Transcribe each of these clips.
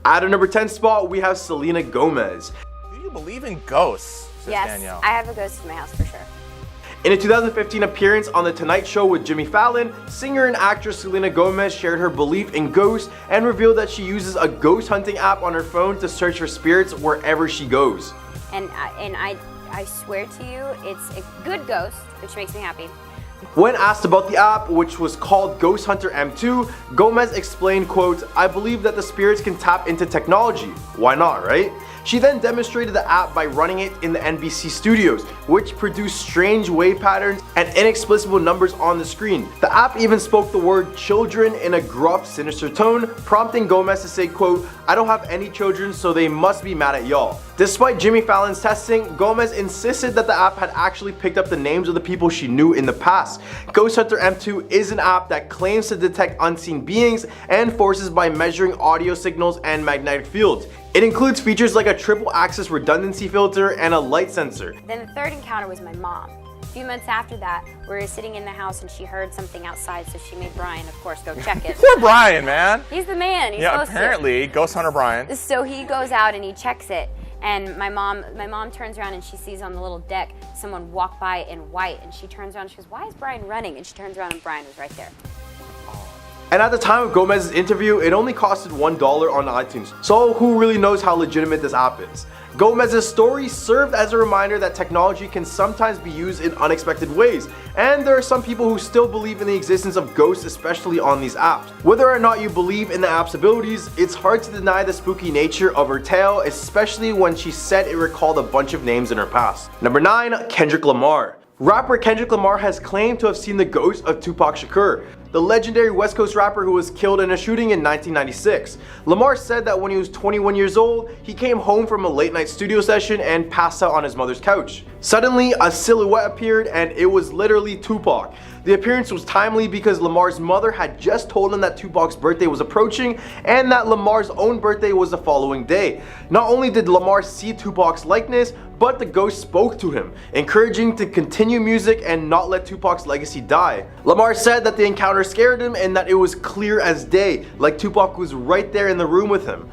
At our number 10 spot, we have Selena Gomez. Do you believe in ghosts, says Yes, Danielle? I have a ghost in my house for sure. In a 2015 appearance on The Tonight Show with Jimmy Fallon, singer and actress Selena Gomez shared her belief in ghosts and revealed that she uses a ghost hunting app on her phone to search for spirits wherever she goes. And I swear to you, it's a good ghost, which makes me happy. When asked about the app, which was called Ghost Hunter M2, Gomez explained, quote, "I believe that the spirits can tap into technology. Why not, right?" She then demonstrated the app by running it in the NBC studios, which produced strange wave patterns and inexplicable numbers on the screen. The app even spoke the word children in a gruff, sinister tone, prompting Gomez to say, quote, "I don't have any children, so they must be mad at y'all." Despite Jimmy Fallon's testing, Gomez insisted that the app had actually picked up the names of the people she knew in the past. Ghost Hunter M2 is an app that claims to detect unseen beings and forces by measuring audio signals and magnetic fields. It includes features like a triple axis redundancy filter and a light sensor. Then the third encounter was my mom. A few months after that, we were sitting in the house and she heard something outside, so she made Brian, of course, go check it. Poor Brian, man. He's the man. He's Yeah, supposed apparently, Ghost Hunter Brian. to. So he goes out and he checks it. And my mom turns around and she sees on the little deck someone walk by in white, and she turns around and she goes, "Why is Brian running?" And she turns around and Brian was right there. And at the time of Gomez's interview, it only costed $1 on iTunes, so who really knows how legitimate this app is? Gomez's story served as a reminder that technology can sometimes be used in unexpected ways, and there are some people who still believe in the existence of ghosts, especially on these apps. Whether or not you believe in the app's abilities, it's hard to deny the spooky nature of her tale, especially when she said it recalled a bunch of names in her past. Number 9, Kendrick Lamar. Rapper Kendrick Lamar has claimed to have seen the ghost of Tupac Shakur, the legendary West Coast rapper who was killed in a shooting in 1996. Lamar said that when he was 21 years old, he came home from a late night studio session and passed out on his mother's couch. Suddenly, a silhouette appeared and it was literally Tupac. The appearance was timely because Lamar's mother had just told him that Tupac's birthday was approaching and that Lamar's own birthday was the following day. Not only did Lamar see Tupac's likeness, but the ghost spoke to him, encouraging to continue music and not let Tupac's legacy die. Lamar said that the encounter scared him and that it was clear as day, like Tupac was right there in the room with him.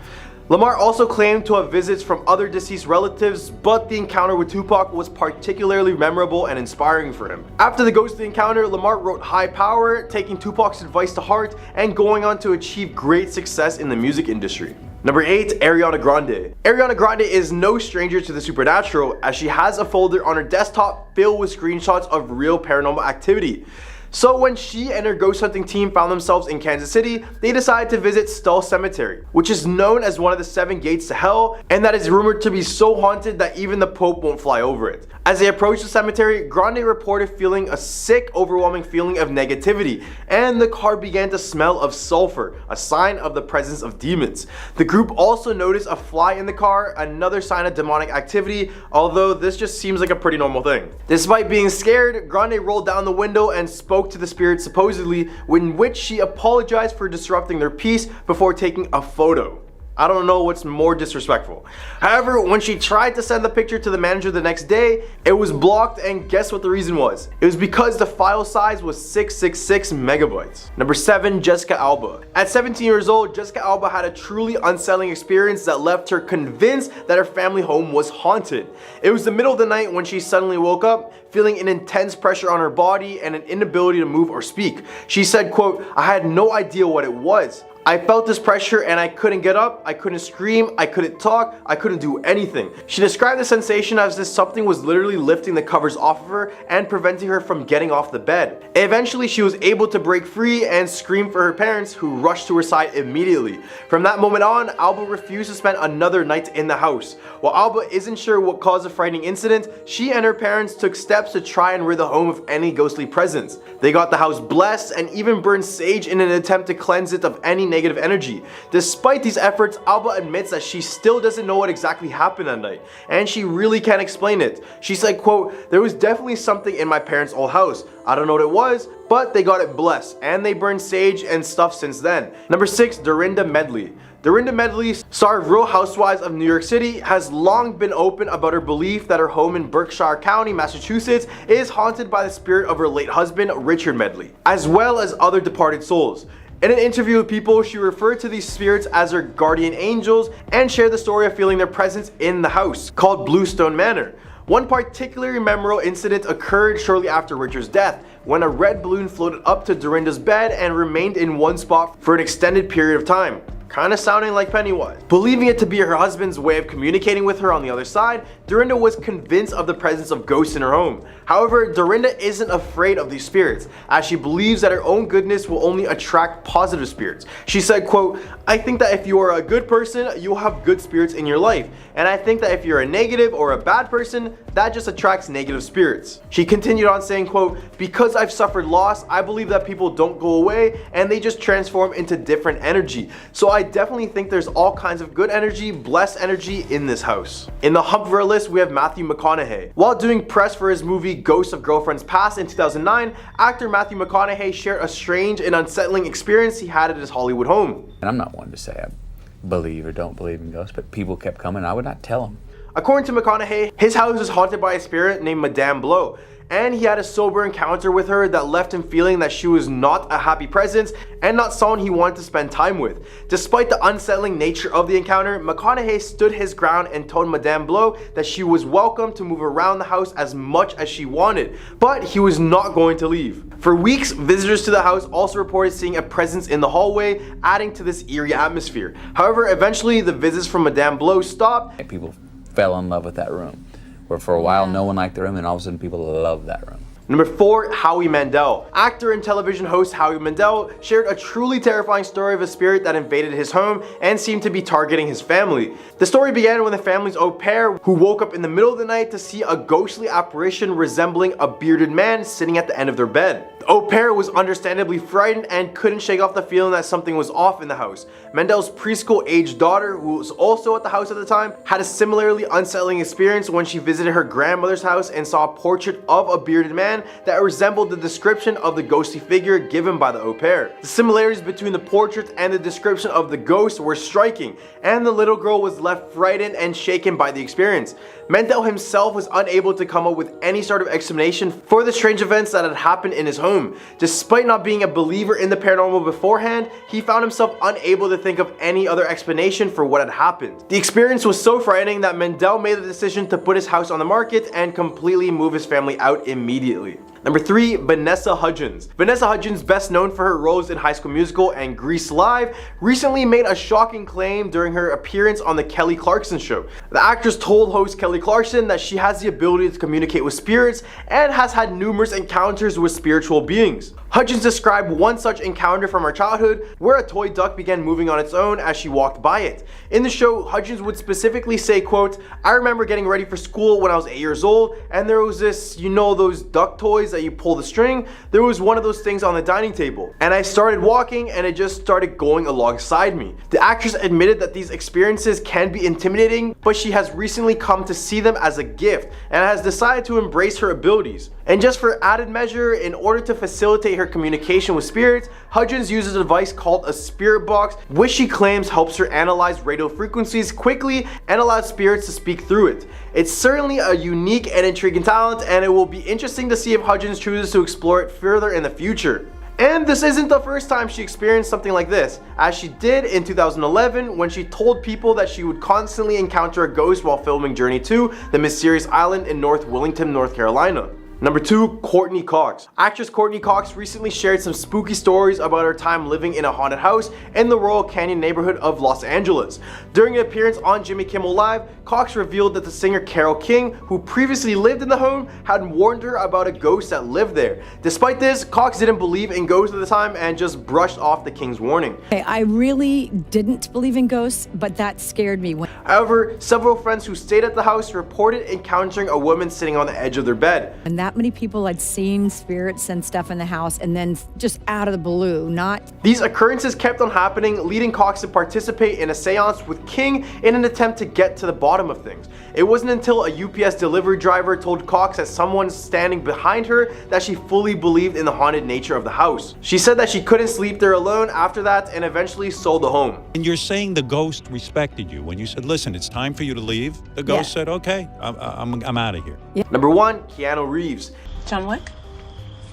Lamar also claimed to have visits from other deceased relatives, but the encounter with Tupac was particularly memorable and inspiring for him. After the ghostly encounter, Lamar wrote High Power, taking Tupac's advice to heart and going on to achieve great success in the music industry. Number 8, Ariana Grande. Ariana Grande is no stranger to the supernatural, as she has a folder on her desktop filled with screenshots of real paranormal activity. So when she and her ghost hunting team found themselves in Kansas City, they decided to visit Stull Cemetery, which is known as one of the 7 gates to hell, and that is rumored to be so haunted that even the Pope won't fly over it. As they approached the cemetery, Grande reported feeling a sick, overwhelming feeling of negativity, and the car began to smell of sulfur, a sign of the presence of demons. The group also noticed a fly in the car, another sign of demonic activity, although this just seems like a pretty normal thing. Despite being scared, Grande rolled down the window and spoke to the spirit supposedly, in which she apologized for disrupting their peace before taking a photo. I don't know what's more disrespectful. However, when she tried to send the picture to the manager the next day, it was blocked, and guess what the reason was? It was because the file size was 666 megabytes. Number 7, Jessica Alba. At 17 years old, Jessica Alba had a truly unsettling experience that left her convinced that her family home was haunted. It was the middle of the night when she suddenly woke up, feeling an intense pressure on her body and an inability to move or speak. She said, quote, "I had no idea what it was. I felt this pressure and I couldn't get up, I couldn't scream, I couldn't talk, I couldn't do anything." She described the sensation as if something was literally lifting the covers off of her and preventing her from getting off the bed. Eventually, she was able to break free and scream for her parents, who rushed to her side immediately. From that moment on, Alba refused to spend another night in the house. While Alba isn't sure what caused the frightening incident, she and her parents took steps to try and rid the home of any ghostly presence. They got the house blessed and even burned sage in an attempt to cleanse it of any negative energy. Despite these efforts, Alba admits that she still doesn't know what exactly happened that night, and she really can't explain it. She said, quote, "There was definitely something in my parents' old house. I don't know what it was, but they got it blessed, and they burned sage and stuff since then." Number 6, Dorinda Medley. Dorinda Medley, star of Real Housewives of New York City, has long been open about her belief that her home in Berkshire County, Massachusetts is haunted by the spirit of her late husband, Richard Medley, as well as other departed souls. In an interview with People, she referred to these spirits as her guardian angels and shared the story of feeling their presence in the house, called Bluestone Manor. One particularly memorable incident occurred shortly after Richard's death, when a red balloon floated up to Dorinda's bed and remained in one spot for an extended period of time. Kinda sounding like Pennywise. Believing it to be her husband's way of communicating with her on the other side, Dorinda was convinced of the presence of ghosts in her home. However, Dorinda isn't afraid of these spirits, as she believes that her own goodness will only attract positive spirits. She said, quote, "I think that if you are a good person, you'll have good spirits in your life. And I think that if you're a negative or a bad person, that just attracts negative spirits." She continued on saying, quote, "Because I've suffered loss, I believe that people don't go away and they just transform into different energy. So I definitely think there's all kinds of good energy, blessed energy in this house." In the hump of our list, we have Matthew McConaughey. While doing press for his movie Ghosts of Girlfriends Past in 2009, actor Matthew McConaughey shared a strange and unsettling experience he had at his Hollywood home. And I'm not one to say I believe or don't believe in ghosts, but people kept coming. I would not tell them. According to McConaughey, his house was haunted by a spirit named Madame Blow, and he had a sober encounter with her that left him feeling that she was not a happy presence and not someone he wanted to spend time with. Despite the unsettling nature of the encounter, McConaughey stood his ground and told Madame Blow that she was welcome to move around the house as much as she wanted, but he was not going to leave. For weeks, visitors to the house also reported seeing a presence in the hallway, adding to this eerie atmosphere. However, eventually the visits from Madame Blow stopped. People fell in love with that room. Where for a while no one liked the room, and all of a sudden people love that room. Number 4, Howie Mandel. Actor and television host Howie Mandel shared a truly terrifying story of a spirit that invaded his home and seemed to be targeting his family. The story began when the family's au pair, who woke up in the middle of the night to see a ghostly apparition resembling a bearded man sitting at the end of their bed. The au pair was understandably frightened and couldn't shake off the feeling that something was off in the house. Mandel's preschool-aged daughter, who was also at the house at the time, had a similarly unsettling experience when she visited her grandmother's house and saw a portrait of a bearded man that resembled the description of the ghostly figure given by the au pair. The similarities between the portrait and the description of the ghost were striking, and the little girl was left frightened and shaken by the experience. Mandel himself was unable to come up with any sort of explanation for the strange events that had happened in his home. Despite not being a believer in the paranormal beforehand, he found himself unable to think of any other explanation for what had happened. The experience was so frightening that Mandel made the decision to put his house on the market and completely move his family out immediately. Number 3, Vanessa Hudgens. Vanessa Hudgens, best known for her roles in High School Musical and Grease Live, recently made a shocking claim during her appearance on the Kelly Clarkson Show. The actress told host Kelly Clarkson that she has the ability to communicate with spirits and has had numerous encounters with spiritual beings. Hudgens described one such encounter from her childhood where a toy duck began moving on its own as she walked by it. In the show, Hudgens would specifically say, quote, "I remember getting ready for school when I was 8 years old, and there was this, you know, those duck toys that you pull the string. There was one of those things on the dining table, and I started walking and it just started going alongside me." The actress admitted that these experiences can be intimidating, but she has recently come to see them as a gift and has decided to embrace her abilities. And just for added measure, in order to facilitate her communication with spirits, Hudgens uses a device called a spirit box, which she claims helps her analyze radio frequencies quickly and allows spirits to speak through it. It's certainly a unique and intriguing talent, and it will be interesting to see if Hudgens chooses to explore it further in the future. And this isn't the first time she experienced something like this, as she did in 2011 when she told people that she would constantly encounter a ghost while filming Journey to the Mysterious Island in North Willington, North Carolina. Number 2, Courtney Cox. Actress Courtney Cox recently shared some spooky stories about her time living in a haunted house in the Royal Canyon neighborhood of Los Angeles. During an appearance on Jimmy Kimmel Live, Cox revealed that the singer Carole King, who previously lived in the home, had warned her about a ghost that lived there. Despite this, Cox didn't believe in ghosts at the time and just brushed off the King's warning. I really didn't believe in ghosts, but that scared me. However, several friends who stayed at the house reported encountering a woman sitting on the edge of their bed. And that many people had seen spirits and stuff in the house, and then just out of the blue, not. These occurrences kept on happening, leading Cox to participate in a seance with King in an attempt to get to the bottom of things. It wasn't until a UPS delivery driver told Cox that someone standing behind her that she fully believed in the haunted nature of the house. She said that she couldn't sleep there alone after that and eventually sold the home. And you're saying the ghost respected you. When you said, listen, it's time for you to leave, the ghost said, okay, I'm out of here. Number 1, Keanu Reeves. John Wick?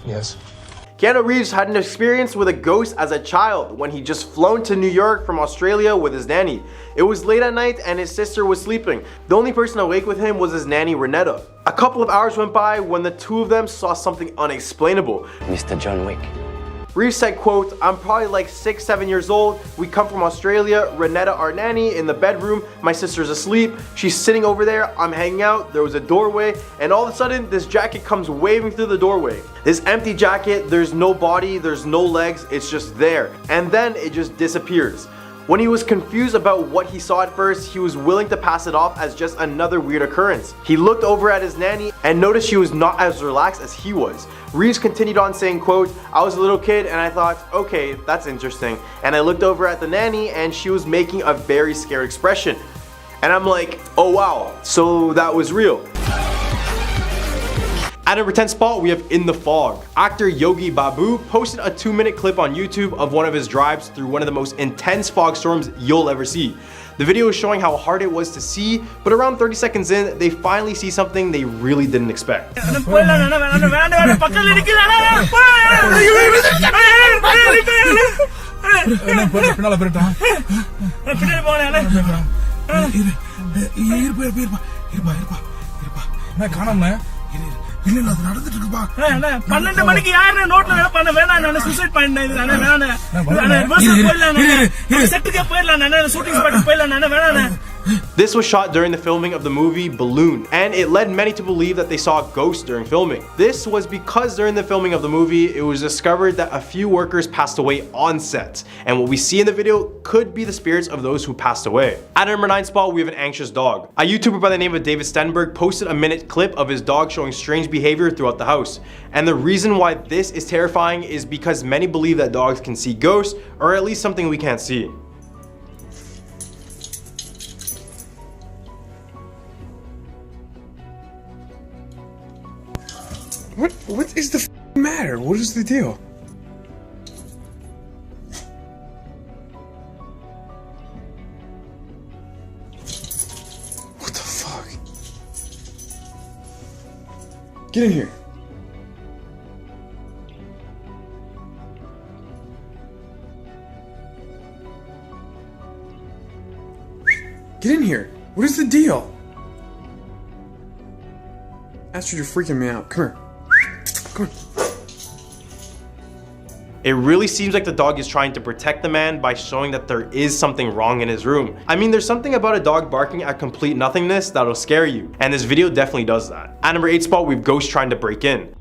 Yes. Keanu Reeves had an experience with a ghost as a child when he just flown to New York from Australia with his nanny. It was late at night and his sister was sleeping. The only person awake with him was his nanny Renetta. A couple of hours went by when the two of them saw something unexplainable. Mr. John Wick. Reeves said, quote, "I'm probably like 6-7 years old. We come from Australia. Renetta, our nanny, in the bedroom. My sister's asleep. She's sitting over there. I'm hanging out. There was a doorway. And all of a sudden, this jacket comes waving through the doorway. This empty jacket, there's no body, there's no legs. It's just there. And then it just disappears." When he was confused about what he saw at first, he was willing to pass it off as just another weird occurrence. He looked over at his nanny and noticed she was not as relaxed as he was. Reeves continued on saying, quote, "I was a little kid and I thought, okay, that's interesting. And I looked over at the nanny and she was making a very scared expression. And I'm like, oh wow, so that was real." At number 10 spot, we have In the Fog. Actor Yogi Babu posted a 2-minute clip on YouTube of one of his drives through one of the most intense fog storms you'll ever see. The video is showing how hard it was to see, but around 30 seconds in, they finally see something they really didn't expect. This was shot during the filming of the movie Balloon, and it led many to believe that they saw ghosts during filming. This was because during the filming of the movie, it was discovered that a few workers passed away on set, and what we see in the video could be the spirits of those who passed away. At number 9 spot, we have An Anxious Dog. A YouTuber by the name of David Stenberg posted a minute clip of his dog showing strange behavior throughout the house. And the reason why this is terrifying is because many believe that dogs can see ghosts, or at least something we can't see. What is the matter? What is the deal? What the fuck? Get in here. Get in here. What is the deal? Astrid, you're freaking me out. Come here. Come here. It really seems like the dog is trying to protect the man by showing that there is something wrong in his room. I mean, there's something about a dog barking at complete nothingness that'll scare you, and this video definitely does that. At number 8 spot, we have Ghost Trying to Break In.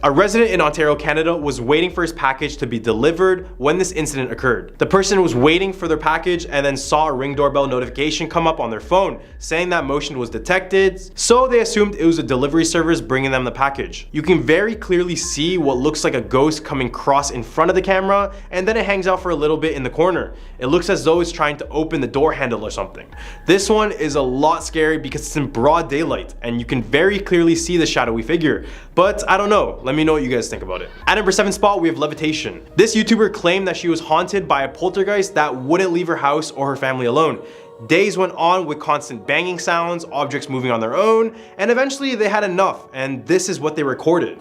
A resident in Ontario, Canada was waiting for his package to be delivered when this incident occurred. The person was waiting for their package and then saw a Ring doorbell notification come up on their phone saying that motion was detected, so they assumed it was a delivery service bringing them the package. You can very clearly see what looks like a ghost coming across in front of the camera, and then it hangs out for a little bit in the corner. It looks as though it's trying to open the door handle or something. This one is a lot scary because it's in broad daylight and you can very clearly see the shadowy figure, but I don't know. Let me know what you guys think about it. At number 7 spot, we have Levitation. This YouTuber claimed that she was haunted by a poltergeist that wouldn't leave her house or her family alone. Days went on with constant banging sounds, objects moving on their own, and eventually they had enough, and this is what they recorded.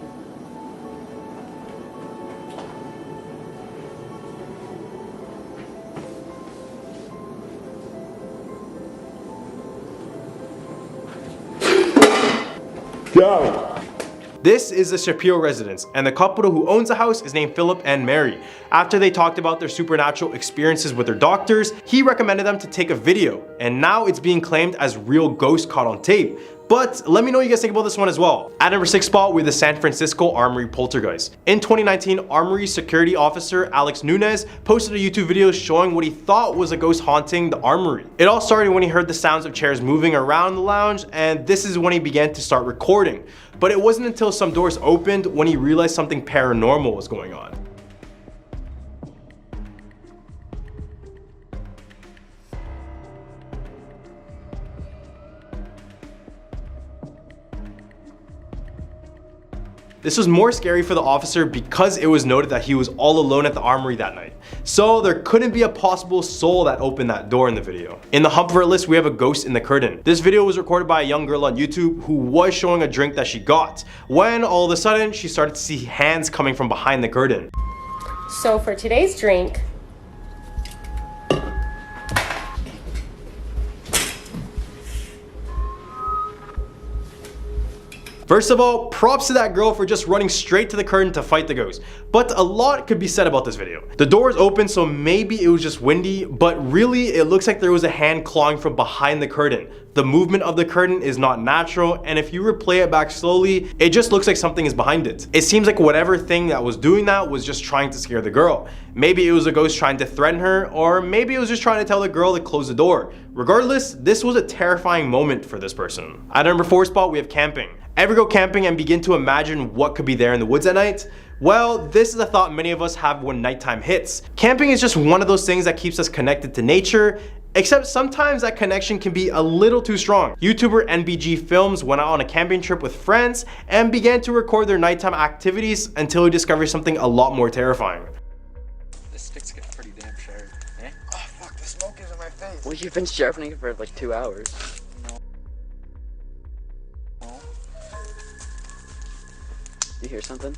Go! This is the Shapiro residence, and the couple who owns the house is named Philip and Mary. After they talked about their supernatural experiences with their doctors, he recommended them to take a video, and now it's being claimed as real ghosts caught on tape. But let me know what you guys think about this one as well. At number 6 spot, we have the San Francisco Armory poltergeist. In 2019, Armory security officer Alex Nunez posted a YouTube video showing what he thought was a ghost haunting the Armory. It all started when he heard the sounds of chairs moving around the lounge, and this is when he began to start recording. But it wasn't until some doors opened when he realized something paranormal was going on. This was more scary for the officer because it was noted that he was all alone at the armory that night. So there couldn't be a possible soul that opened that door in the video. In the hump of our list, we have a ghost in the curtain. This video was recorded by a young girl on YouTube who was showing a drink that she got, when all of a sudden she started to see hands coming from behind the curtain. So for today's drink, first of all, props to that girl for just running straight to the curtain to fight the ghost. But a lot could be said about this video. The door is open, so maybe it was just windy, but really it looks like there was a hand clawing from behind the curtain. The movement of the curtain is not natural, and if you replay it back slowly, it just looks like something is behind it. It seems like whatever thing that was doing that was just trying to scare the girl. Maybe it was a ghost trying to threaten her, or maybe it was just trying to tell the girl to close the door. Regardless, this was a terrifying moment for this person. At number 4 spot, we have camping. Ever go camping and begin to imagine what could be there in the woods at night? Well, this is a thought many of us have when nighttime hits. Camping is just one of those things that keeps us connected to nature, except sometimes that connection can be a little too strong. YouTuber NBG Films went out on a camping trip with friends and began to record their nighttime activities until he discovered something a lot more terrifying. The sticks get pretty damn sharp. Eh? Oh fuck, the smoke is in my face. Well, you've been sharpening it for like 2 hours. You hear something?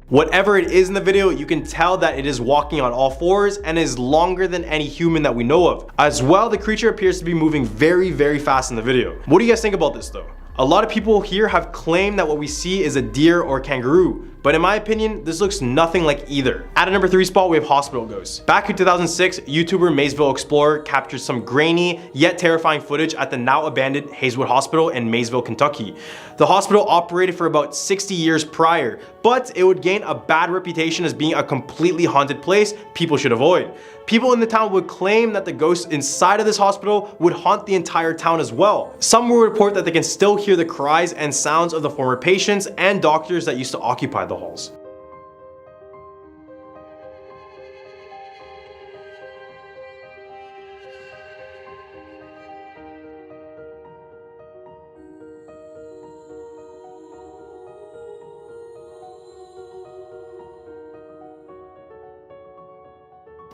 Whatever it is in the video, you can tell that it is walking on all fours and is longer than any human that we know of. As well, the creature appears to be moving very, very fast in the video. What do you guys think about this though? A lot of people here have claimed that what we see is a deer or kangaroo, but in my opinion, this looks nothing like either. At a number 3 spot, we have hospital ghosts. Back in 2006, YouTuber Maysville Explorer captured some grainy yet terrifying footage at the now abandoned Hazelwood Hospital in Maysville, Kentucky. The hospital operated for about 60 years prior, but it would gain a bad reputation as being a completely haunted place people should avoid. People in the town would claim that the ghosts inside of this hospital would haunt the entire town as well. Some will report that they can still hear the cries and sounds of the former patients and doctors that used to occupy the halls.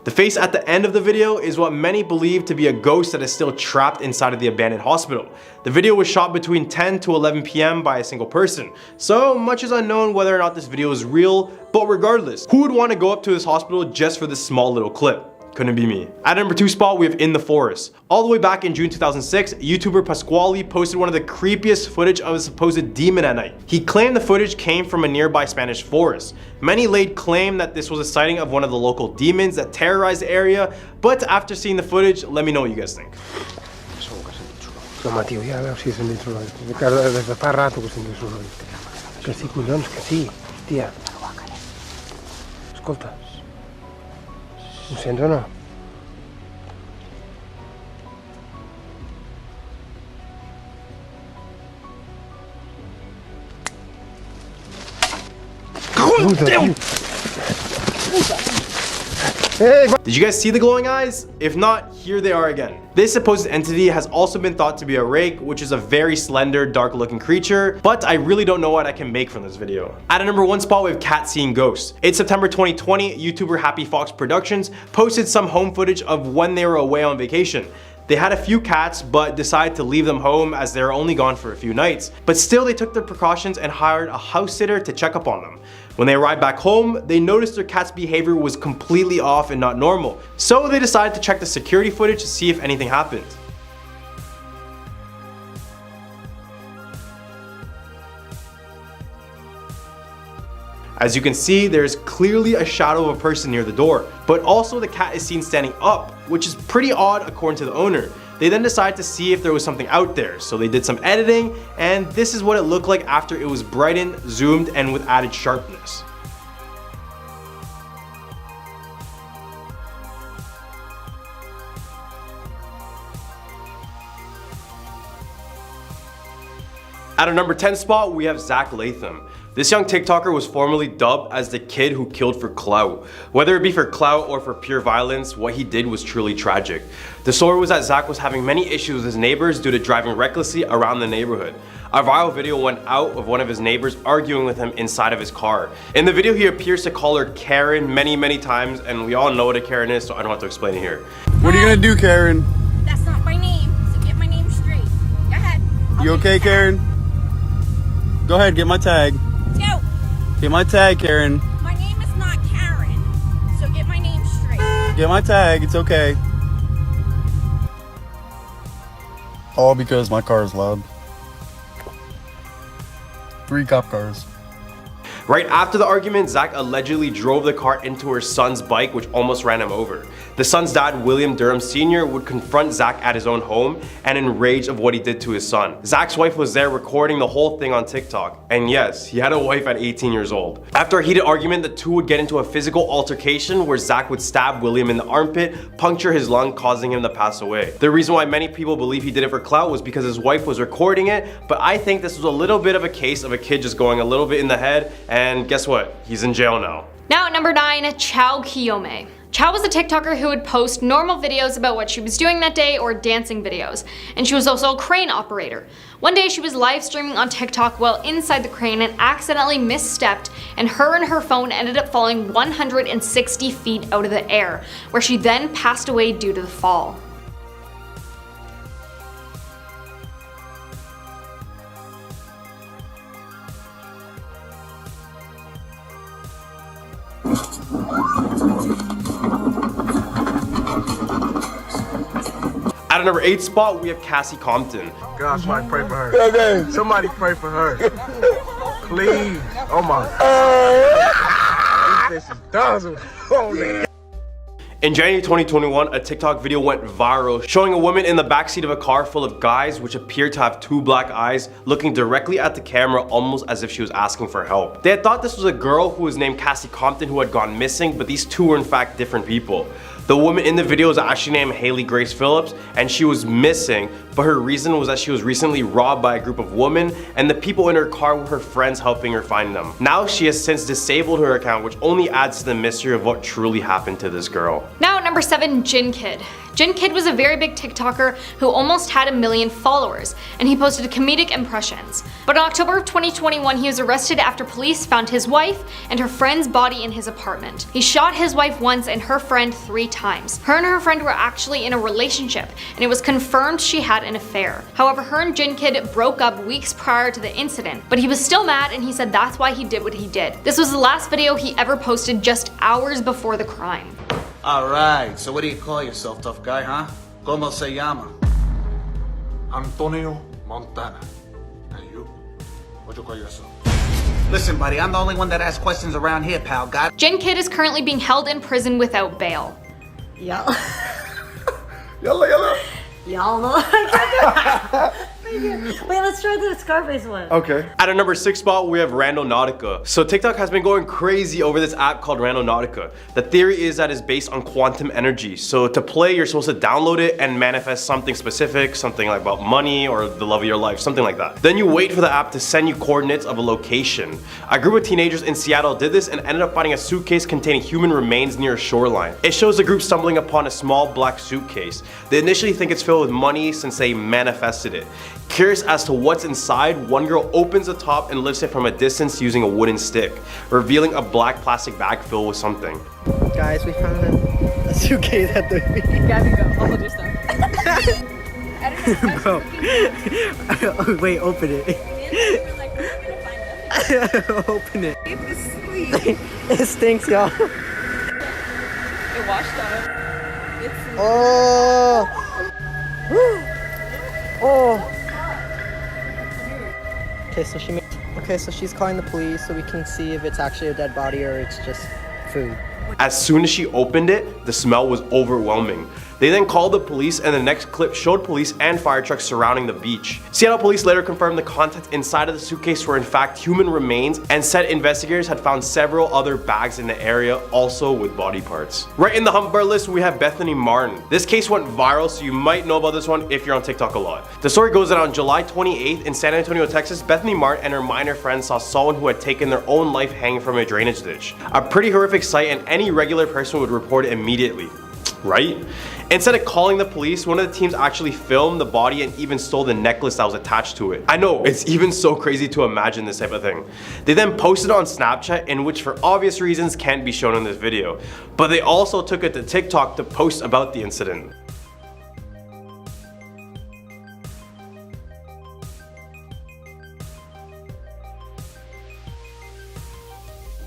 The face at the end of the video is what many believe to be a ghost that is still trapped inside of the abandoned hospital. The video was shot between 10 to 11 p.m. by a single person, so much is unknown whether or not this video is real, but regardless, who would want to go up to this hospital just for this small little clip? Couldn't be me. At number 2 spot, we have In the Forest. All the way back in June 2006, YouTuber Pasquale posted one of the creepiest footage of a supposed demon at night. He claimed the footage came from a nearby Spanish forest. Many laid claim that this was a sighting of one of the local demons that terrorized the area, but after seeing the footage, let me know what you guys think. Home, tio, ja a veure si és dins un ull. Des de fa rato que estem dins un ull. Que sí, collons, que sí. Hòstia. Escolta. Ho sents o no? Did you guys see the glowing eyes? If not, here they are again. This supposed entity has also been thought to be a rake, which is a very slender, dark looking creature, but I really don't know what I can make from this video. At a number 1 spot, we have cat seeing ghosts. In September 2020, YouTuber Happy Fox Productions posted some home footage of when they were away on vacation. They had a few cats, but decided to leave them home as they were only gone for a few nights. But still, they took their precautions and hired a house sitter to check up on them. When they arrived back home, they noticed their cat's behavior was completely off and not normal. So they decided to check the security footage to see if anything happened. As you can see, there's clearly a shadow of a person near the door, but also the cat is seen standing up, which is pretty odd according to the owner. They then decided to see if there was something out there, so they did some editing, and this is what it looked like after it was brightened, zoomed, and with added sharpness. At our number 10 spot, we have Zach Latham. This young TikToker was formerly dubbed as the kid who killed for clout. Whether it be for clout or for pure violence, what he did was truly tragic. The story was that Zach was having many issues with his neighbors due to driving recklessly around the neighborhood. A viral video went out of one of his neighbors arguing with him inside of his car. In the video, he appears to call her Karen many times, and we all know what a Karen is, so I don't have to explain it here. What are you gonna do, Karen? That's not my name, so get my name straight. Go ahead. You okay, Karen? Go ahead, get my tag. Let's go. Get my tag, Karen. My name is not Karen, so get my name straight. Get my tag, it's okay. All because my car is loud. 3 cop cars. Right after the argument, Zach allegedly drove the car into her son's bike, which almost ran him over. The son's dad, William Durham Sr., would confront Zach at his own home and enraged of what he did to his son. Zach's wife was there recording the whole thing on TikTok. And yes, he had a wife at 18 years old. After a heated argument, the two would get into a physical altercation where Zach would stab William in the armpit, puncture his lung, causing him to pass away. The reason why many people believe he did it for clout was because his wife was recording it, but I think this was a little bit of a case of a kid just going a little bit in the head, and guess what? He's in jail now. Now at number 9, Chow Kiyome. Chow was a TikToker who would post normal videos about what she was doing that day or dancing videos, and she was also a crane operator. One day she was live streaming on TikTok while inside the crane and accidentally misstepped, and her phone ended up falling 160 feet out of the air, where she then passed away due to the fall. At a number 8 spot, we have Cassie Compton. God, somebody pray for her. Okay. Somebody pray for her. Please. Oh my God. This is dazzle. Holy. In January 2021, a TikTok video went viral showing a woman in the backseat of a car full of guys which appeared to have 2 black eyes looking directly at the camera almost as if she was asking for help. They had thought this was a girl who was named Cassie Compton who had gone missing, but these two were in fact different people. The woman in the video is actually named Haley Grace Phillips, and she was missing, but her reason was that she was recently robbed by a group of women, and the people in her car were her friends helping her find them. Now she has since disabled her account, which only adds to the mystery of what truly happened to this girl. Now at number 7, Jin Kid. Jin Kid was a very big TikToker who almost had 1 million followers, and he posted comedic impressions. But in October of 2021, he was arrested after police found his wife and her friend's body in his apartment. He shot his wife once and her friend 3 times. Her and her friend were actually in a relationship, and it was confirmed she had an affair. However, her and Jin Kid broke up weeks prior to the incident, but he was still mad and he said that's why he did what he did. This was the last video he ever posted just hours before the crime. Alright, so what do you call yourself, tough guy, huh? Como se llama? Antonio Montana. And you? What you call yourself? Listen, buddy, I'm the only one that asks questions around here, pal. Got it? Jin Kid is currently being held in prison without bail. Yalla. Yalla. Y'all know. Wait, let's try the Scarface one. Okay. At a number 6 spot, we have Randonautica. So TikTok has been going crazy over this app called Randonautica. The theory is that it's based on quantum energy. So to play, you're supposed to download it and manifest something specific, something like about money or the love of your life, something like that. Then you wait for the app to send you coordinates of a location. A group of teenagers in Seattle did this and ended up finding a suitcase containing human remains near a shoreline. It shows the group stumbling upon a small black suitcase. They initially think it's filled with money since they manifested it. Curious as to what's inside, one girl opens the top and lifts it from a distance using a wooden stick, revealing a black plastic bag filled with something. Guys, we found a suitcase at the beach. Gabby, go. I'll hold your stuff. Bro. Wait, open it. Open it. It stinks, y'all. It washed out. Oh. Oh. Okay, so she's calling the police so we can see if it's actually a dead body or it's just food. As soon as she opened it, the smell was overwhelming. They then called the police, and the next clip showed police and fire trucks surrounding the beach. Seattle police later confirmed the contents inside of the suitcase were in fact human remains, and said investigators had found several other bags in the area also with body parts. Right in the hump bar list we have Bethany Martin. This case went viral, so you might know about this one if you're on TikTok a lot. The story goes that on July 28th in San Antonio, Texas, Bethany Martin and her minor friend saw someone who had taken their own life hanging from a drainage ditch. A pretty horrific sight, and any regular person would report it immediately, right? Instead of calling the police, one of the teams actually filmed the body and even stole the necklace that was attached to it. I know, it's even so crazy to imagine this type of thing. They then posted it on Snapchat, in which for obvious reasons can't be shown in this video, but they also took it to TikTok to post about the incident.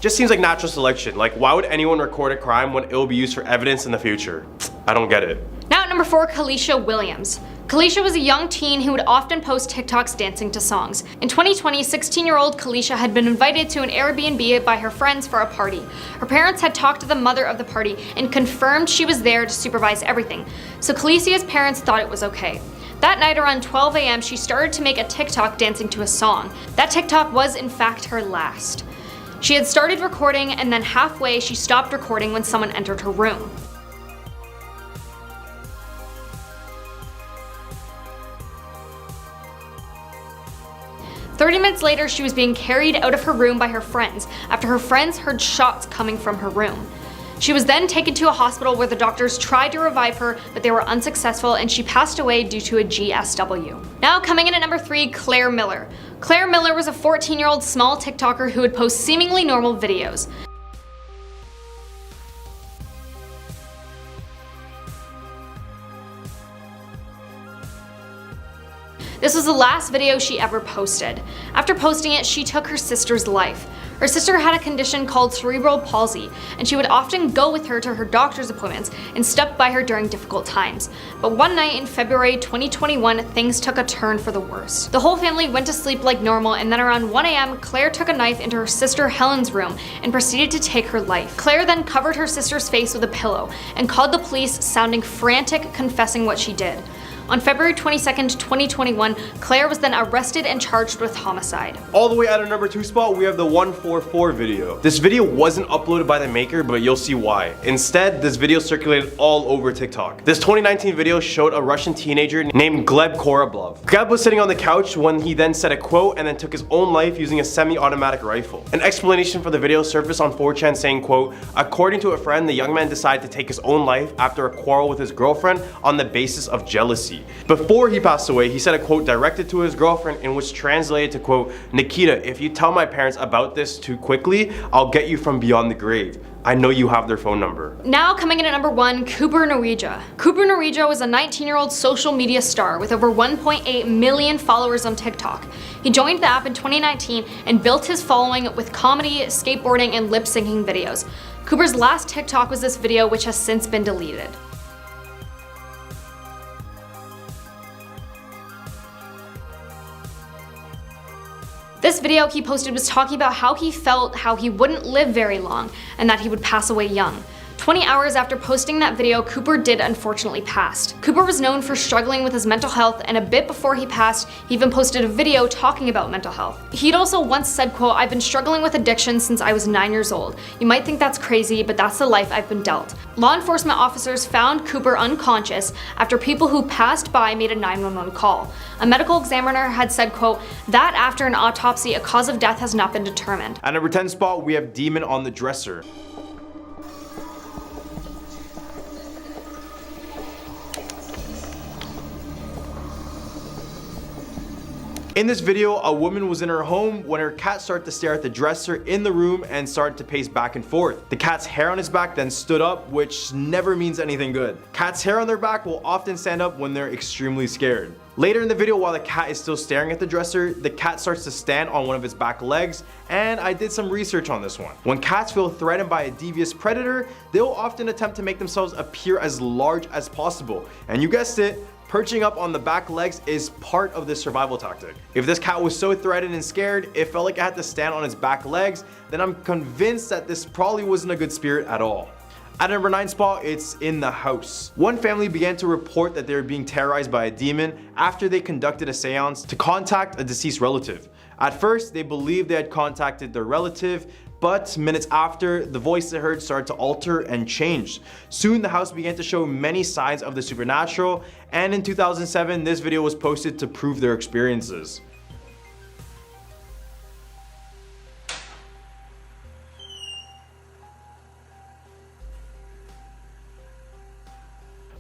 Just seems like natural selection. Like, why would anyone record a crime when it will be used for evidence in the future? I don't get it. Now at number 4, Kalisha Williams. Kalisha was a young teen who would often post TikToks dancing to songs. In 2020, 16-year-old Kalisha had been invited to an Airbnb by her friends for a party. Her parents had talked to the mother of the party and confirmed she was there to supervise everything, so Kalisha's parents thought it was okay. That night around 12 a.m. she started to make a TikTok dancing to a song. That TikTok was in fact her last. She had started recording, and then halfway she stopped recording when someone entered her room. "30 minutes later, she was being carried out of her room by her friends after her friends heard shots coming from her room. She was then taken to a hospital where the doctors tried to revive her, but they were unsuccessful, and she passed away due to a GSW. Now coming in at number 3, Claire Miller. Claire Miller was a 14-year-old small TikToker who would post seemingly normal videos. This was the last video she ever posted. After posting it, she took her sister's life. Her sister had a condition called cerebral palsy, and she would often go with her to her doctor's appointments and stuck by her during difficult times. But one night in February 2021, things took a turn for the worse. The whole family went to sleep like normal, and then around 1 a.m., Claire took a knife into her sister Helen's room and proceeded to take her life. Claire then covered her sister's face with a pillow and called the police, sounding frantic, confessing what she did. On February 22nd, 2021, Claire was then arrested and charged with homicide. All the way at our number 2 spot, we have the 144 video. This video wasn't uploaded by the maker, but you'll see why. Instead, this video circulated all over TikTok. This 2019 video showed a Russian teenager named Gleb Koroblov. Gleb was sitting on the couch when he then said a quote and then took his own life using a semi-automatic rifle. An explanation for the video surfaced on 4chan saying, quote, "According to a friend, the young man decided to take his own life after a quarrel with his girlfriend on the basis of jealousy. Before he passed away, he said a quote directed to his girlfriend, in which translated to, quote, "Nikita, if you tell my parents about this too quickly, I'll get you from beyond the grave. I know you have their phone number." Now coming in at number 1, Cooper Norija. Cooper Norija was a 19-year-old social media star with over 1.8 million followers on TikTok. He joined the app in 2019 and built his following with comedy, skateboarding, and lip-syncing videos. Cooper's last TikTok was this video, which has since been deleted. This video he posted was talking about how he felt how he wouldn't live very long and that he would pass away young. 20 hours after posting that video, Cooper did unfortunately pass. Cooper was known for struggling with his mental health, and a bit before he passed, he even posted a video talking about mental health. He'd also once said, quote, "I've been struggling with addiction since I was 9 years old. You might think that's crazy, but that's the life I've been dealt." Law enforcement officers found Cooper unconscious after people who passed by made a 911 call. A medical examiner had said, quote, "That after an autopsy, a cause of death has not been determined." At number 10 spot, we have Demon on the Dresser. In this video, a woman was in her home when her cat started to stare at the dresser in the room and started to pace back and forth. The cat's hair on his back then stood up, which never means anything good. Cats' hair on their back will often stand up when they're extremely scared. Later in the video, while the cat is still staring at the dresser, the cat starts to stand on one of its back legs, and I did some research on this one. When cats feel threatened by a devious predator, they'll often attempt to make themselves appear as large as possible. And you guessed it, perching up on the back legs is part of this survival tactic. If this cat was so threatened and scared, it felt like it had to stand on its back legs, then I'm convinced that this probably wasn't a good spirit at all. At number 9 spot, it's in the house. One family began to report that they were being terrorized by a demon after they conducted a seance to contact a deceased relative. At first, they believed they had contacted their relative, but minutes after, the voice they heard started to alter and change. Soon, the house began to show many signs of the supernatural, and in 2007, this video was posted to prove their experiences.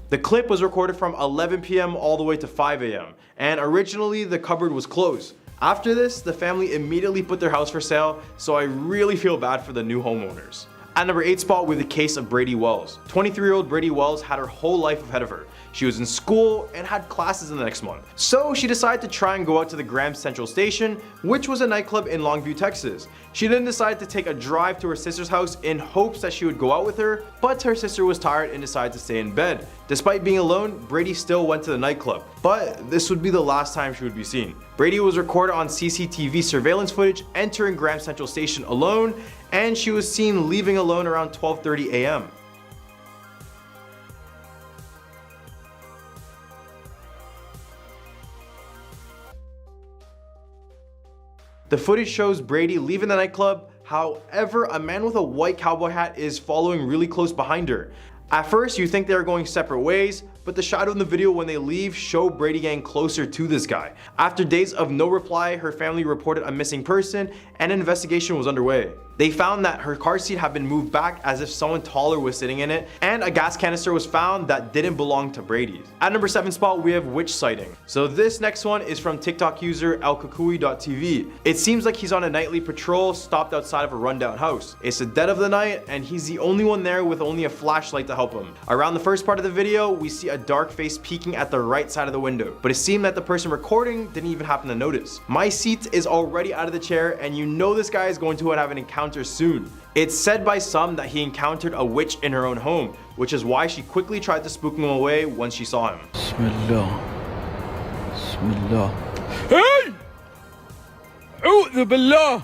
The clip was recorded from 11 p.m. all the way to 5 a.m. and originally the cupboard was closed. After this, the family immediately put their house for sale, so I really feel bad for the new homeowners. At number 8 spot, we have the case of Brady Wells. 23-year-old Brady Wells had her whole life ahead of her. She was in school and had classes in the next month. So she decided to try and go out to the Grand Central Station, which was a nightclub in Longview, Texas. She then decided to take a drive to her sister's house in hopes that she would go out with her, but her sister was tired and decided to stay in bed. Despite being alone, Brady still went to the nightclub, but this would be the last time she would be seen. Brady was recorded on CCTV surveillance footage entering Grand Central Station alone, and she was seen leaving alone around 12:30 a.m. The footage shows Brady leaving the nightclub. However, a man with a white cowboy hat is following really close behind her. At first, you think they are going separate ways, but the shadow in the video when they leave show Brady getting closer to this guy. After days of no reply, her family reported a missing person and an investigation was underway. They found that her car seat had been moved back as if someone taller was sitting in it, and a gas canister was found that didn't belong to Brady's. At number 7 spot, we have witch sighting. So this next one is from TikTok user elkukui.tv. It seems like he's on a nightly patrol stopped outside of a rundown house. It's the dead of the night and he's the only one there with only a flashlight to help him. Around the first part of the video, we see a dark face peeking at the right side of the window, but it seemed that the person recording didn't even happen to notice. My seat is already out of the chair and you know this guy is going to have an encounter soon. It's said by some that he encountered a witch in her own home, which is why she quickly tried to spook him away once she saw him. Bismillah. Bismillah. Hey! A'udhu billah.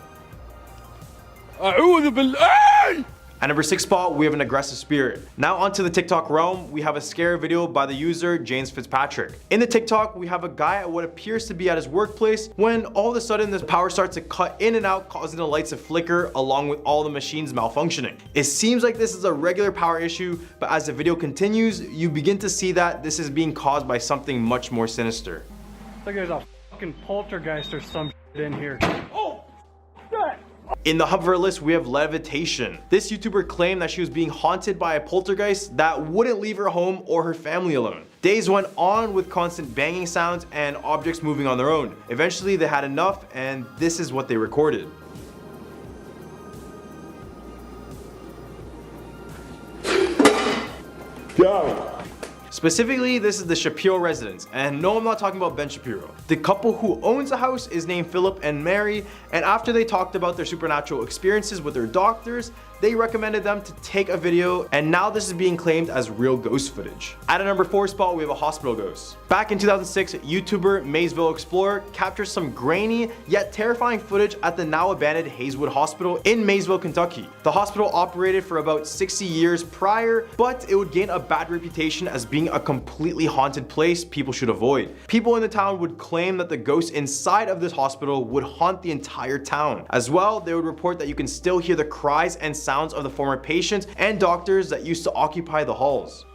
A'udhu billah. Hey! At number 6 spot, we have an aggressive spirit. Now onto the TikTok realm, we have a scare video by the user James Fitzpatrick. In the TikTok, we have a guy at what appears to be at his workplace when all of a sudden the power starts to cut in and out, causing the lights to flicker along with all the machines malfunctioning. It seems like this is a regular power issue, but as the video continues, you begin to see that this is being caused by something much more sinister. Like there's a fucking poltergeist or some shit in here. Oh! In the Hub list, we have levitation. This YouTuber claimed that she was being haunted by a poltergeist that wouldn't leave her home or her family alone. Days went on with constant banging sounds and objects moving on their own. Eventually, they had enough, and this is what they recorded. Go. Specifically, this is the Shapiro residence, and no, I'm not talking about Ben Shapiro. The couple who owns the house is named Philip and Mary, and after they talked about their supernatural experiences with their doctors, they recommended them to take a video, and now this is being claimed as real ghost footage. At a number 4 spot, we have a hospital ghost. Back in 2006, YouTuber Maysville Explorer captured some grainy yet terrifying footage at the now abandoned Hayeswood Hospital in Maysville, Kentucky. The hospital operated for about 60 years prior, but it would gain a bad reputation as being a completely haunted place people should avoid. People in the town would claim that the ghosts inside of this hospital would haunt the entire town. As well, they would report that you can still hear the cries and sounds of the former patients and doctors that used to occupy the halls.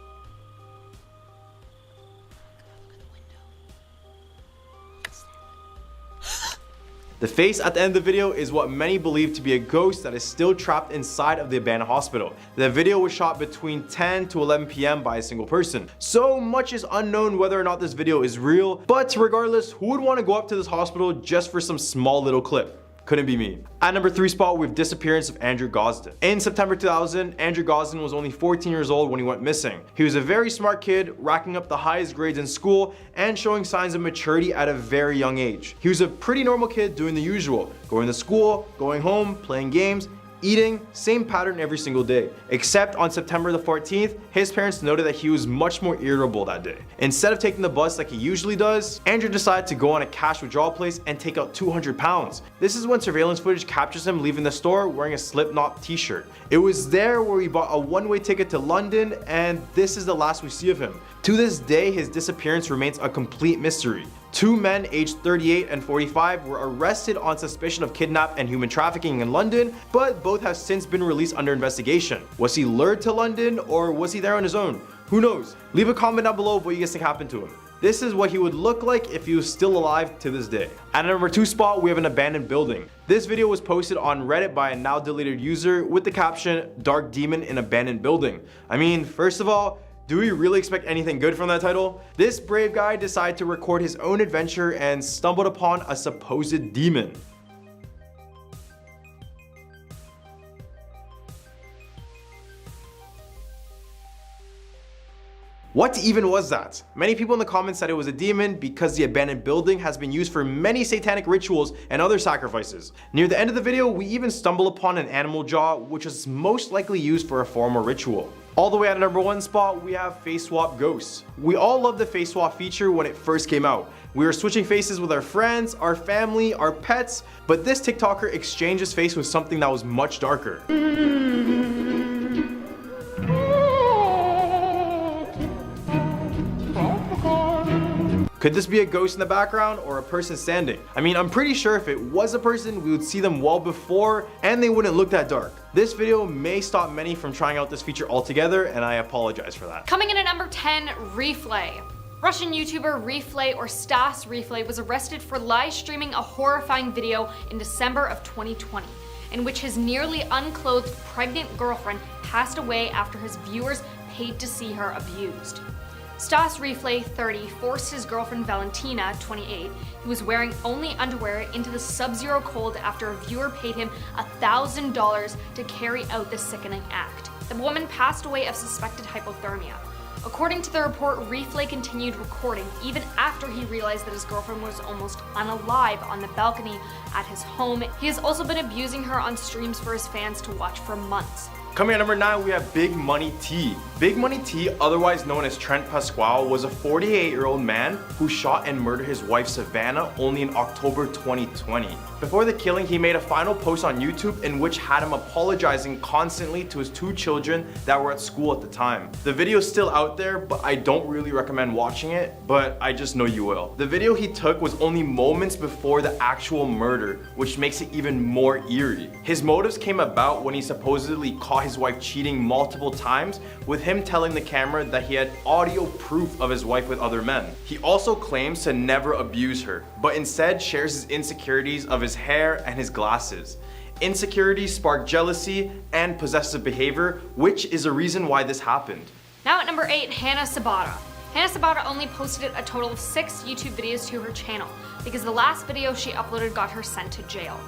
The face at the end of the video is what many believe to be a ghost that is still trapped inside of the abandoned hospital. The video was shot between 10 to 11 p.m. by a single person. So much is unknown whether or not this video is real, but regardless, who would want to go up to this hospital just for some small little clip? Couldn't be me. At number 3 spot, we have disappearance of Andrew Gosden. In September 2000, Andrew Gosden was only 14 years old when he went missing. He was a very smart kid, racking up the highest grades in school and showing signs of maturity at a very young age. He was a pretty normal kid doing the usual, going to school, going home, playing games, Eating, same pattern every single day. Except on September the 14th, his parents noted that he was much more irritable that day. Instead of taking the bus like he usually does, Andrew decided to go on a cash withdrawal place and take out 200 pounds. This is when surveillance footage captures him leaving the store wearing a Slipknot t-shirt. It was there where he bought a one-way ticket to London, and this is the last we see of him. To this day, his disappearance remains a complete mystery. Two men aged 38 and 45 were arrested on suspicion of kidnap and human trafficking in London, but both have since been released under investigation. Was he lured to London, or was he there on his own? Who knows? Leave a comment down below of what you guys think happened to him. This is what he would look like if he was still alive to this day. At number 2 spot, we have an abandoned building. This video was posted on Reddit by a now deleted user with the caption, "Dark Demon in Abandoned Building." I mean, first of all, do we really expect anything good from that title? This brave guy decided to record his own adventure and stumbled upon a supposed demon. What even was that? Many people in the comments said it was a demon because the abandoned building has been used for many satanic rituals and other sacrifices. Near the end of the video, we even stumble upon an animal jaw, which was most likely used for a formal ritual. All the way at number 1 spot, we have face swap ghosts. We all loved the face swap feature when it first came out. We were switching faces with our friends, our family, our pets, but this TikToker exchanged his face with something that was much darker. Could this be a ghost in the background or a person standing? I mean, I'm pretty sure if it was a person, we would see them well before and they wouldn't look that dark. This video may stop many from trying out this feature altogether, and I apologize for that. Coming in at number 10, Reflay. Russian YouTuber Reflay, or Stas Reflay, was arrested for live streaming a horrifying video in December of 2020, in which his nearly unclothed pregnant girlfriend passed away after his viewers paid to see her abused. Stas Reflay, 30, forced his girlfriend Valentina, 28, who was wearing only underwear, into the sub-zero cold after a viewer paid him $1,000 to carry out the sickening act. The woman passed away of suspected hypothermia. According to the report, Reflay continued recording even after he realized that his girlfriend was almost unalive on the balcony at his home. He has also been abusing her on streams for his fans to watch for months. Coming at number 9, we have Big Money T. Big Money T, otherwise known as Trent Pasquale, was a 48-year-old man who shot and murdered his wife Savannah only in October 2020. Before the killing, he made a final post on YouTube in which had him apologizing constantly to his 2 children that were at school at the time. The video is still out there, but I don't really recommend watching it, but I just know you will. The video he took was only moments before the actual murder, which makes it even more eerie. His motives came about when he supposedly caught his wife cheating multiple times, with him telling the camera that he had audio proof of his wife with other men. He also claims to never abuse her, but instead shares his insecurities of his hair and his glasses. Insecurities spark jealousy and possessive behavior, which is a reason why this happened. Now at number 8, Hannah Sabata. Hannah Sabata only posted a total of 6 YouTube videos to her channel because the last video she uploaded got her sent to jail.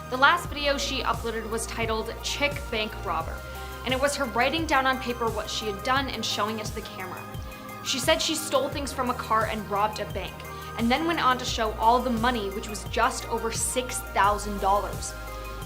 The last video she uploaded was titled Chick Bank Robber, and it was her writing down on paper what she had done and showing it to the camera. She said she stole things from a car and robbed a bank, and then went on to show all the money, which was just over $6,000.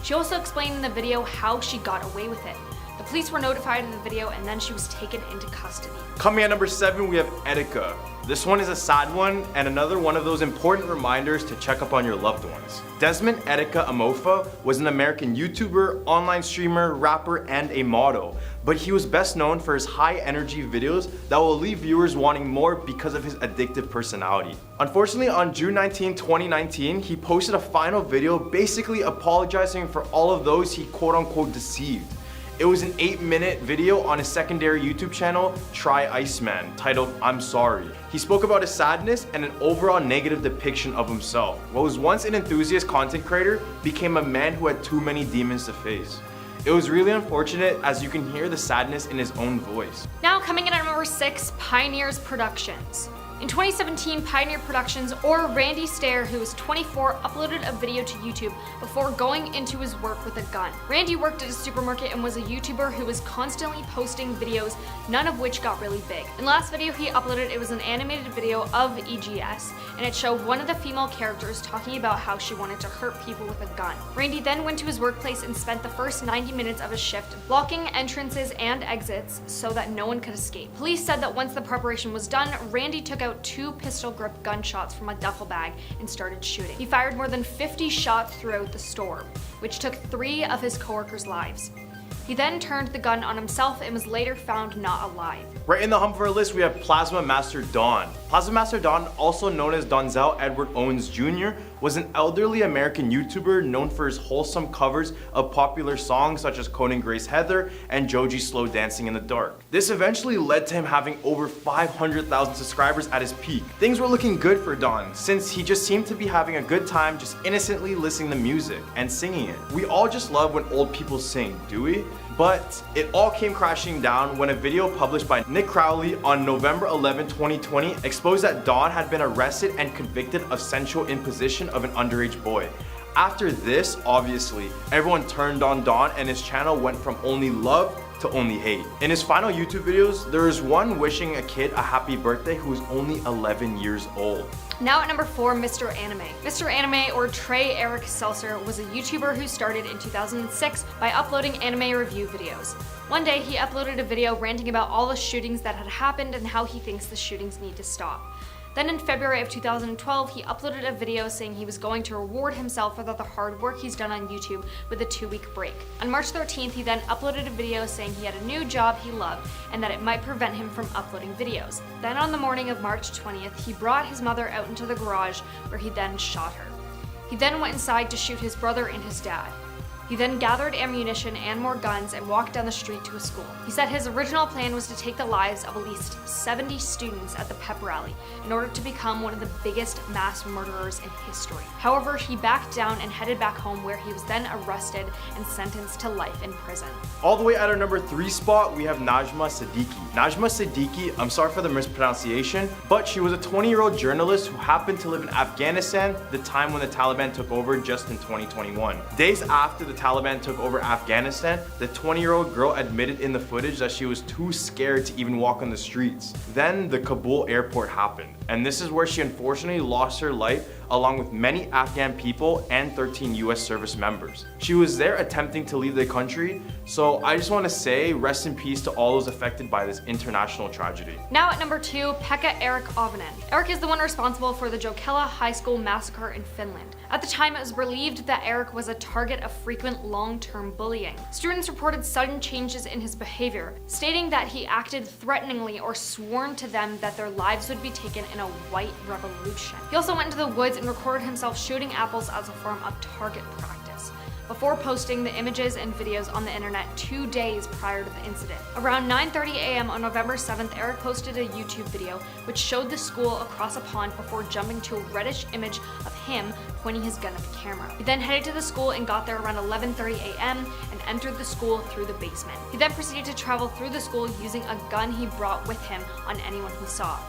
She also explained in the video how she got away with it. The police were notified of the video, and then she was taken into custody. Coming at number 7, we have Etika. This one is a sad one and another one of those important reminders to check up on your loved ones. Desmond Etika Amofa was an American YouTuber, online streamer, rapper, and a model, but he was best known for his high energy videos that will leave viewers wanting more because of his addictive personality. Unfortunately, on June 19, 2019, he posted a final video basically apologizing for all of those he quote-unquote deceived. It was an 8-minute video on his secondary YouTube channel, Try Iceman, titled I'm Sorry. He spoke about his sadness and an overall negative depiction of himself. What was once an enthusiast content creator became a man who had too many demons to face. It was really unfortunate, as you can hear the sadness in his own voice. Now coming in at number 6, Pioneers Productions. In 2017, Pioneer Productions, or Randy Stair, who was 24, uploaded a video to YouTube before going into his work with a gun. Randy worked at a supermarket and was a YouTuber who was constantly posting videos, none of which got really big. In the last video he uploaded, it was an animated video of EGS, and it showed one of the female characters talking about how she wanted to hurt people with a gun. Randy then went to his workplace and spent the first 90 minutes of his shift blocking entrances and exits so that no one could escape. Police said that once the preparation was done, Randy took out 2 pistol-grip gunshots from a duffel bag and started shooting. He fired more than 50 shots throughout the store, which took 3 of his coworkers' lives. He then turned the gun on himself and was later found not alive. Right in the hump of our list, we have Plasma Master Don. Plasma Master Don, also known as Donzel Edward Owens Jr., was an elderly American YouTuber known for his wholesome covers of popular songs such as Conan Gray's Heather and Joji's Slow Dancing in the Dark. This eventually led to him having over 500,000 subscribers at his peak. Things were looking good for Don, since he just seemed to be having a good time just innocently listening to music and singing it. We all just love when old people sing, do we? But it all came crashing down when a video published by Nick Crowley on November 11, 2020 exposed that Don had been arrested and convicted of sensual imposition of an underage boy. After this, obviously, everyone turned on Don and his channel went from only love to only hate. In his final YouTube videos, there is one wishing a kid a happy birthday who is only 11 years old. Now at number 4, Mr. Anime. Mr. Anime, or Trey Eric Seltzer, was a YouTuber who started in 2006 by uploading anime review videos. One day he uploaded a video ranting about all the shootings that had happened and how he thinks the shootings need to stop. Then in February of 2012, he uploaded a video saying he was going to reward himself for the hard work he's done on YouTube with a 2-week break. On March 13th, he then uploaded a video saying he had a new job he loved and that it might prevent him from uploading videos. Then on the morning of March 20th, he brought his mother out into the garage where he then shot her. He then went inside to shoot his brother and his dad. He then gathered ammunition and more guns and walked down the street to a school. He said his original plan was to take the lives of at least 70 students at the pep rally in order to become one of the biggest mass murderers in history. However, he backed down and headed back home where he was then arrested and sentenced to life in prison. All the way at our number 3 spot, we have Najma Siddiqui. Najma Siddiqui, I'm sorry for the mispronunciation, but she was a 20-year-old journalist who happened to live in Afghanistan the time when the Taliban took over just in 2021. Days after the Taliban took over Afghanistan, the 20-year-old girl admitted in the footage that she was too scared to even walk on the streets. Then the Kabul airport happened, and this is where she unfortunately lost her life along with many Afghan people and 13 US service members. She was there attempting to leave the country, so I just want to say rest in peace to all those affected by this international tragedy. Now at number 2, Pekka Erik Avonen. Erik is the one responsible for the Jokela High School massacre in Finland. At the time, it was believed that Erik was a target of frequent long-term bullying. Students reported sudden changes in his behavior, stating that he acted threateningly or sworn to them that their lives would be taken in a white revolution. He also went into the woods and recorded himself shooting apples as a form of target practice, before posting the images and videos on the internet 2 days prior to the incident. Around 9:30 a.m. on November 7th, Erik posted a YouTube video which showed the school across a pond before jumping to a reddish image of him pointing his gun at the camera. He then headed to the school and got there around 11:30 a.m. and entered the school through the basement. He then proceeded to travel through the school using a gun he brought with him on anyone he saw.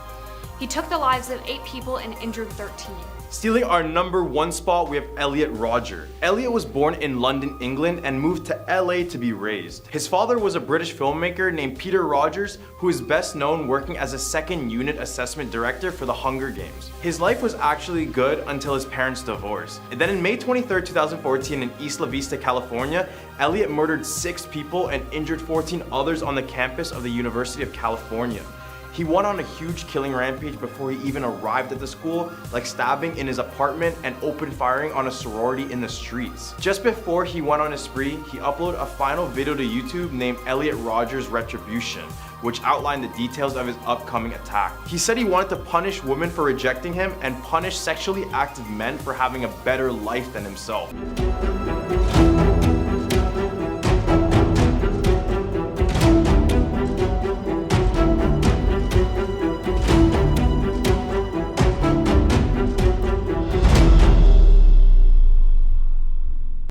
He took the lives of 8 people and injured 13. Stealing our number 1 spot, we have Elliot Rodger. Elliot was born in London, England and moved to LA to be raised. His father was a British filmmaker named Peter Rogers, who is best known working as a second unit assessment director for the Hunger Games. His life was actually good until his parents divorced. And then in May 23, 2014 in Isla Vista, California, Elliot murdered 6 people and injured 14 others on the campus of the University of California. He went on a huge killing rampage before he even arrived at the school, like stabbing in his apartment and open firing on a sorority in the streets. Just before he went on his spree, he uploaded a final video to YouTube named Elliot Rodger's Retribution, which outlined the details of his upcoming attack. He said he wanted to punish women for rejecting him and punish sexually active men for having a better life than himself.